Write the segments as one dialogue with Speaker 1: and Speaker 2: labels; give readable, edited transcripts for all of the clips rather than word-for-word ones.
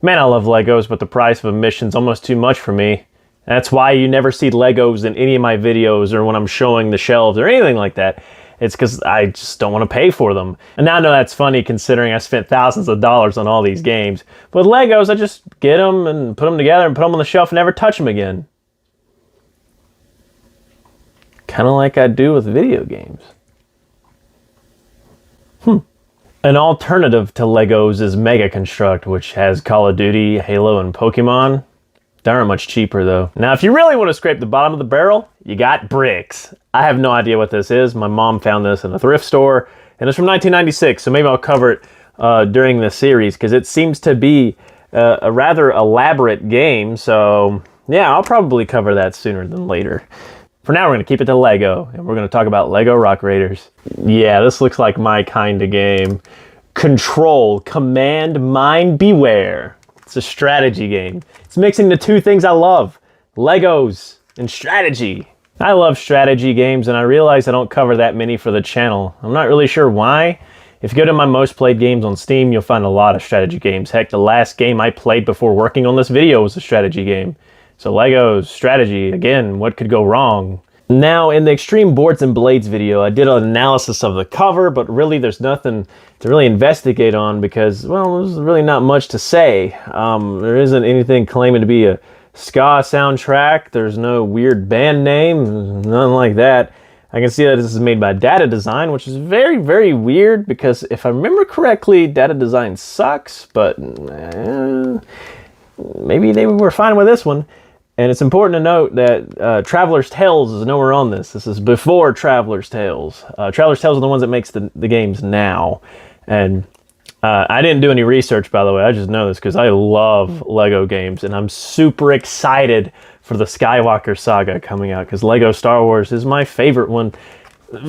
Speaker 1: Man, I love Legos, but the price of admission's almost too much for me. That's why you never see Legos in any of my videos or when I'm showing the shelves or anything like that. It's because I just don't want to pay for them. And now I know that's funny considering I spent thousands of dollars on all these games. But with Legos, I just get them and put them together and put them on the shelf and never touch them again. Kind of like I do with video games. An alternative to Legos is Mega Construct, which has Call of Duty, Halo, and Pokemon. They aren't much cheaper though. Now, if you really want to scrape the bottom of the barrel, you got bricks. I have no idea what this is. My mom found this in a thrift store, and it's from 1996, so maybe I'll cover it during this series, because it seems to be a rather elaborate game, so yeah, I'll probably cover that sooner than later. For now, we're going to keep it to Lego, and we're going to talk about Lego Rock Raiders. Yeah, this looks like my kind of game. Control, Command, Mind, Beware. It's a strategy game. It's mixing the two things I love, Legos and strategy. I love strategy games, and I realize I don't cover that many for the channel. I'm not really sure why. If you go to my most played games on Steam, you'll find a lot of strategy games. Heck, the last game I played before working on this video was a strategy game. So Legos, strategy, again, what could go wrong? Now, in the Extreme Boards and Blades video, I did an analysis of the cover, but really there's nothing to really investigate on because, well, there's really not much to say. There isn't anything claiming to be a ska soundtrack. There's no weird band name, nothing like that. I can see that this is made by Data Design, which is very, very weird because if I remember correctly, Data Design sucks, but maybe they were fine with this one. And it's important to note that Traveler's Tales is nowhere on this. This is before Traveler's Tales. Traveler's Tales are the ones that makes the games now. And I didn't do any research, by the way. I just know this because I love Lego games. And I'm super excited for the Skywalker saga coming out because Lego Star Wars is my favorite one.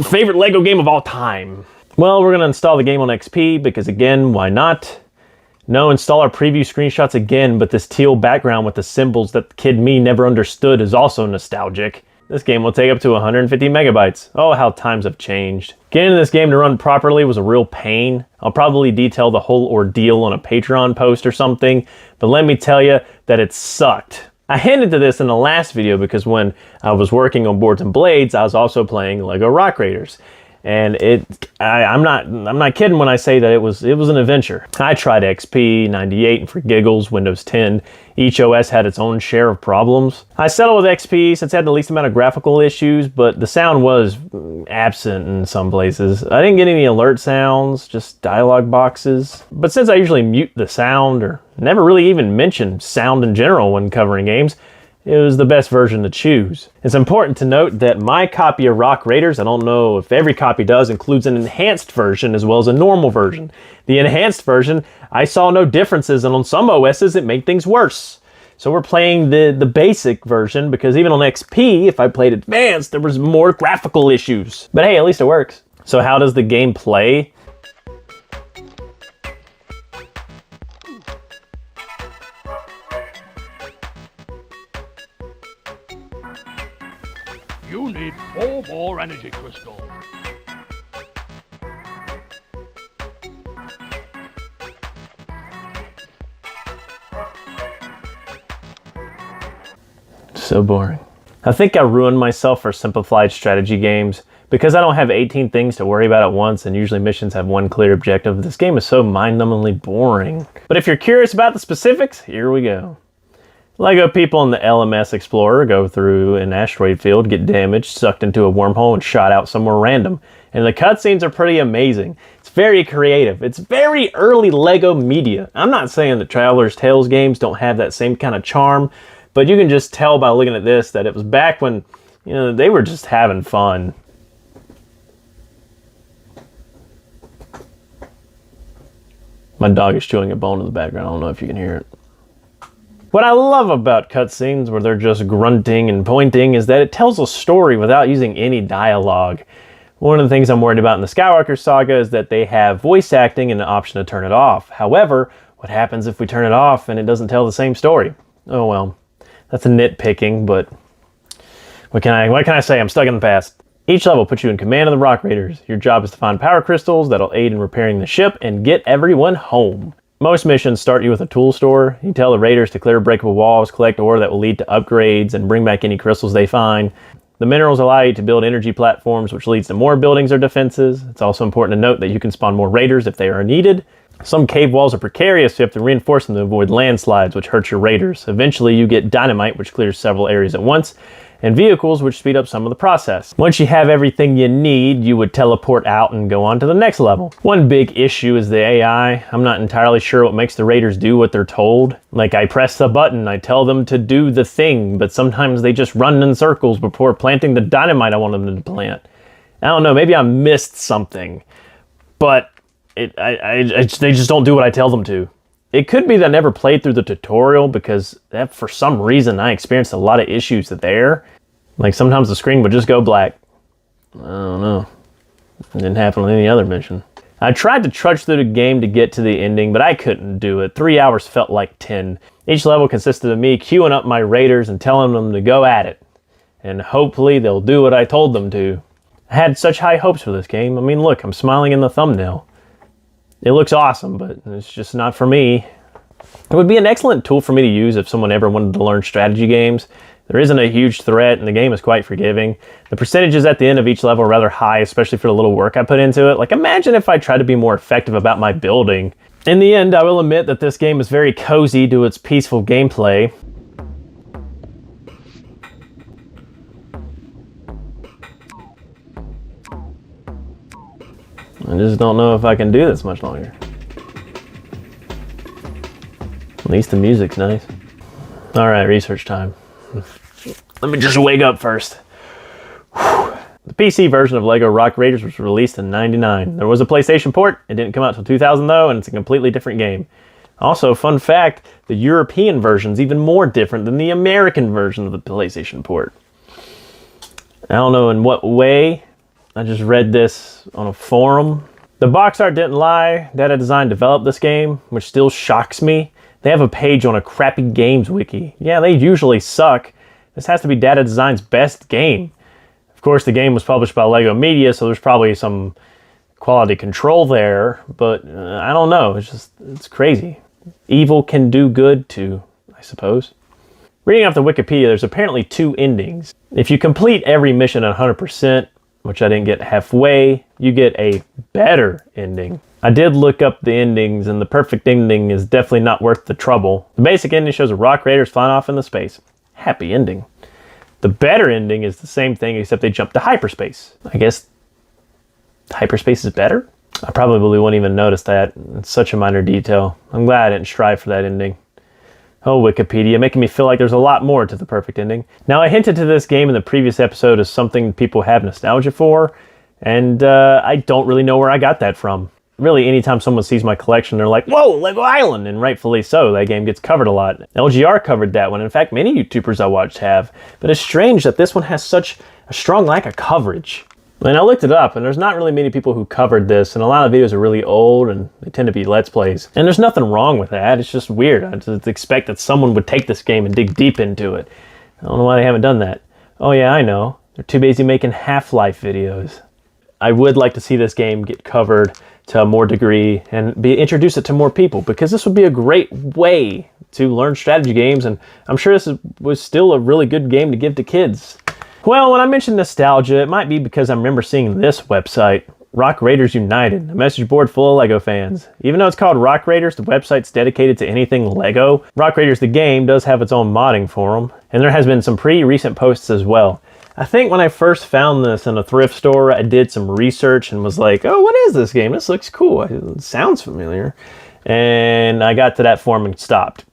Speaker 1: Favorite Lego game of all time. Well, we're going to install the game on XP because, again, why not? No, install our preview screenshots again, but this teal background with the symbols that kid me never understood is also nostalgic. This game will take up to 150 megabytes. Oh, how times have changed. Getting this game to run properly was a real pain. I'll probably detail the whole ordeal on a Patreon post or something, but let me tell you that it sucked. I hinted to this in the last video because when I was working on Boards and Blades, I was also playing Lego Rock Raiders. And I'm not kidding when I say that it was an adventure. I tried XP, 98, and for giggles, Windows 10. Each OS had its own share of problems. I settled with XP since it had the least amount of graphical issues, but the sound was absent in some places. I didn't get any alert sounds, just dialogue boxes. But since I usually mute the sound or never really even mention sound in general when covering games, it was the best version to choose. It's important to note that my copy of Rock Raiders, I don't know if every copy does, includes an enhanced version as well as a normal version. The enhanced version, I saw no differences, and on some OSs it made things worse. So we're playing the basic version because even on XP, if I played advanced, there was more graphical issues. But hey, at least it works. So how does the game play?
Speaker 2: You need 4 more energy crystals.
Speaker 1: So boring. I think I ruined myself for simplified strategy games. Because I don't have 18 things to worry about at once and usually missions have one clear objective, this game is so mind-numbingly boring. But if you're curious about the specifics, here we go. Lego people in the LMS Explorer go through an asteroid field, get damaged, sucked into a wormhole, and shot out somewhere random. And the cutscenes are pretty amazing. It's very creative. It's very early Lego media. I'm not saying that Traveler's Tales games don't have that same kind of charm, but you can just tell by looking at this that it was back when, you know, they were just having fun. My dog is chewing a bone in the background. I don't know if you can hear it. What I love about cutscenes where they're just grunting and pointing is that it tells a story without using any dialogue. One of the things I'm worried about in the Skywalker saga is that they have voice acting and an option to turn it off. However, what happens if we turn it off and it doesn't tell the same story? Oh well, that's a nitpicking, but what can I say? I'm stuck in the past. Each level puts you in command of the Rock Raiders. Your job is to find power crystals that'll aid in repairing the ship and get everyone home. Most missions start you with a tool store. You tell the raiders to clear breakable walls, collect ore that will lead to upgrades, and bring back any crystals they find. The minerals allow you to build energy platforms, which leads to more buildings or defenses. It's also important to note that you can spawn more raiders if they are needed. Some cave walls are precarious, so you have to reinforce them to avoid landslides, which hurt your raiders. Eventually, you get dynamite, which clears several areas at once, and vehicles, which speed up some of the process. Once you have everything you need, you would teleport out and go on to the next level. One big issue is the AI. I'm not entirely sure what makes the raiders do what they're told. Like, I press the button, I tell them to do the thing, but sometimes they just run in circles before planting the dynamite I want them to plant. I don't know, maybe I missed something, but they just don't do what I tell them to. It could be that I never played through the tutorial because for some reason I experienced a lot of issues there. Like sometimes the screen would just go black. I don't know. It didn't happen on any other mission. I tried to trudge through the game to get to the ending, but I couldn't do it. 3 hours felt like 10. Each level consisted of me queuing up my raiders and telling them to go at it. And hopefully they'll do what I told them to. I had such high hopes for this game. I mean, look, I'm smiling in the thumbnail. It looks awesome, but it's just not for me. It would be an excellent tool for me to use if someone ever wanted to learn strategy games. There isn't a huge threat, and the game is quite forgiving. The percentages at the end of each level are rather high, especially for the little work I put into it. Like, imagine if I tried to be more effective about my building. In the end, I will admit that this game is very cozy to its peaceful gameplay. I just don't know if I can do this much longer. At least the music's nice. All right, research time. Let me just wake up first. Whew. The PC version of LEGO Rock Raiders was released in '99. There was a PlayStation port. It didn't come out until 2000 though, and it's a completely different game. Also, fun fact, the European version's even more different than the American version of the PlayStation port. I don't know in what way. I just read this on a forum. The box art didn't lie. Data Design developed this game, which still shocks me. They have a page on a crappy games wiki. Yeah, they usually suck. This has to be Data Design's best game. Of course, the game was published by LEGO Media, so there's probably some quality control there, but I don't know. It's crazy. Evil can do good too, I suppose. Reading off the Wikipedia, there's apparently 2 endings. If you complete every mission at 100%, which I didn't get halfway, you get a better ending. I did look up the endings, and the perfect ending is definitely not worth the trouble. The basic ending shows a rock raiders flying off into space. Happy ending. The better ending is the same thing, except they jump to hyperspace. I guess hyperspace is better? I probably wouldn't even notice that. It's such a minor detail. I'm glad I didn't strive for that ending. Oh, Wikipedia, making me feel like there's a lot more to the perfect ending. Now, I hinted to this game in the previous episode as something people have nostalgia for, and I don't really know where I got that from. Really, anytime someone sees my collection, they're like, whoa, Lego Island, and rightfully so. That game gets covered a lot. LGR covered that one. In fact, many YouTubers I watched have. But it's strange that this one has such a strong lack of coverage. And I looked it up, and there's not really many people who covered this, and a lot of videos are really old, and they tend to be Let's Plays. And there's nothing wrong with that, it's just weird. I just expect that someone would take this game and dig deep into it. I don't know why they haven't done that. Oh yeah, I know. They're too busy making Half-Life videos. I would like to see this game get covered to a more degree and introduce it to more people, because this would be a great way to learn strategy games, and I'm sure this was still a really good game to give to kids. Well, when I mention nostalgia, it might be because I remember seeing this website, Rock Raiders United, a message board full of LEGO fans. Even though it's called Rock Raiders, the website's dedicated to anything LEGO. Rock Raiders the game does have its own modding forum, and there has been some pretty recent posts as well. I think when I first found this in a thrift store, I did some research and was like, oh, what is this game? This looks cool. It sounds familiar. And I got to that forum and stopped.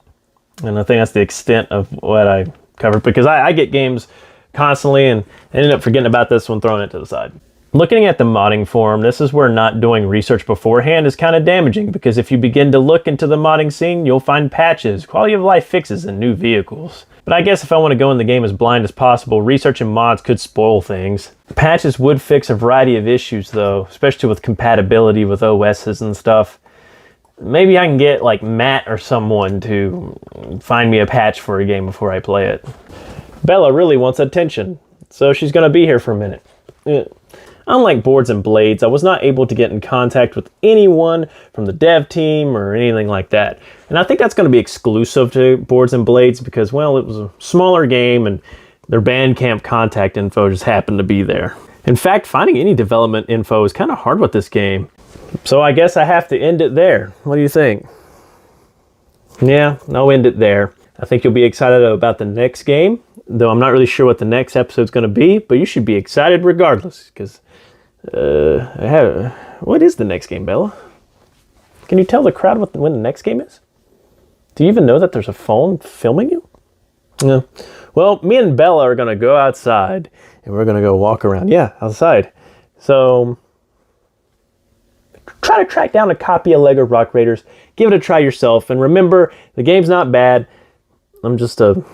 Speaker 1: And I think that's the extent of what I covered, because I get games constantly and ended up forgetting about this one, throwing it to the side. Looking at the modding forum, this is where not doing research beforehand is kind of damaging, because if you begin to look into the modding scene, you'll find patches, quality of life fixes, and new vehicles. But I guess if I want to go in the game as blind as possible, researching mods could spoil things. Patches would fix a variety of issues though, especially with compatibility with OSs and stuff. Maybe I can get like Matt or someone to find me a patch for a game before I play it. Bella really wants attention, so she's gonna be here for a minute. unlike Boards and Blades, I was not able to get in contact with anyone from the dev team or anything like that. And I think that's going to be exclusive to Boards and Blades because, well, it was a smaller game and their Bandcamp contact info just happened to be there. In fact, finding any development info is kind of hard with this game. So I guess I have to end it there. What do you think? Yeah, I'll end it there. I think you'll be excited about the next game, though I'm not really sure what the next episode's going to be, but you should be excited regardless, because what is the next game, Bella? Can you tell the crowd when the next game is? Do you even know that there's a phone filming you? No. Well, me and Bella are going to go outside, and we're going to go walk around. Yeah, outside. So try to track down a copy of Lego Rock Raiders. Give it a try yourself. And remember, the game's not bad. I'm just a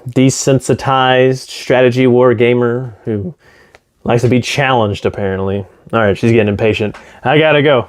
Speaker 1: desensitized strategy war gamer who likes to be challenged, apparently. All right, she's getting impatient. I gotta go.